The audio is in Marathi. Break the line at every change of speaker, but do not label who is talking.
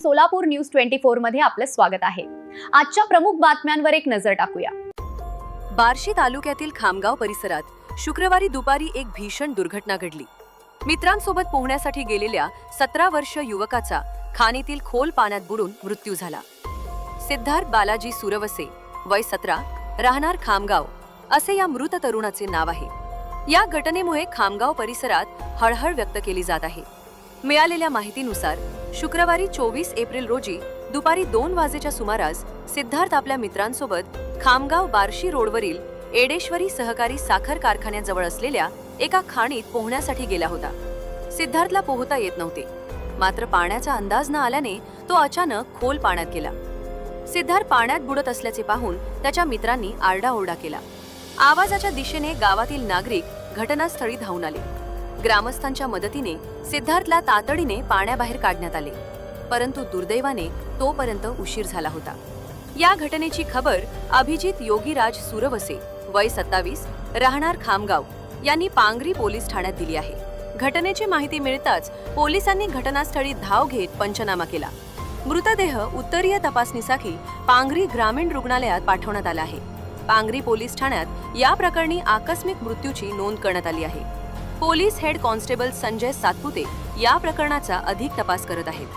सोलापूर न्यूज 24 मध्ये आपलं स्वागत आहे। आजच्या प्रमुख बातम्यांवर एक नजर टाकूया।
बार्शी तालुक्यातील खामगाव परिसरात शुक्रवारी दुपारी एक भीषण दुर्घटना घडली। मित्रांसोबत पोहण्यासाठी गेलेल्या 17 वर्षीय युवकाचा खाणीतील खोल पाण्यात बुडून मृत्यू झाला। सिद्धार्थ बालाजी सुरवसे, वय 17, राहणार खामगाव असे या मृत तरुणाचे नाव आहे। या घटनेमुळे खामगाव परिसरात हळहळ व्यक्त केली जात आहे। मिळालेल्या माहितीनुसार शुक्रवारी 24 एप्रिल रोजी दुपारी 2 वाजेच्या सुमारास सिद्धार्थ आपल्या मित्रांसोबत खामगाव बार्शी रोडवरील एडेश्वरी सहकारी साखर कारखान्याजवळ असलेल्या एका खाणीत पोहण्यासाठी गेला होता। सिद्धार्थला पोहता येत नव्हते, मात्र पाण्याचा अंदाज न आल्याने तो अचानक खोल पाण्यात गेला। सिद्धार्थ पाण्यात बुडत असल्याचे पाहून त्याच्या मित्रांनी आरडाओरडा केला। आवाजाच्या दिशेने गावातील नागरिक घटनास्थळी धावून आले। ग्रामस्थांच्या मदतीने सिद्धार्थला तातडीने पाण्याबाहेर काढण्यात आले, परंतु दुर्दैवाने तोपर्यंत उशीर झाला होता। या घटनेची खबर अभिजित योगीराज सुरवसे, वय 27, राहणार खामगाव यांनी पांगरी पोलीस ठाण्यात दिली आहे। घटनेची माहिती मिळताच पोलिसांनी घटनास्थळी धाव घेत पंचनामा केला। मृतदेह उत्तरीय तपासणीसाठी पांगरी ग्रामीण रुग्णालयात पाठवण्यात आला आहे। पांगरी पोलीस ठाण्यात या प्रकरणी आकस्मिक मृत्यूची नोंद करण्यात आली आहे। Police head constable Sanjay Satpute या प्रकरणाचा अधिक तपास करत आहेत।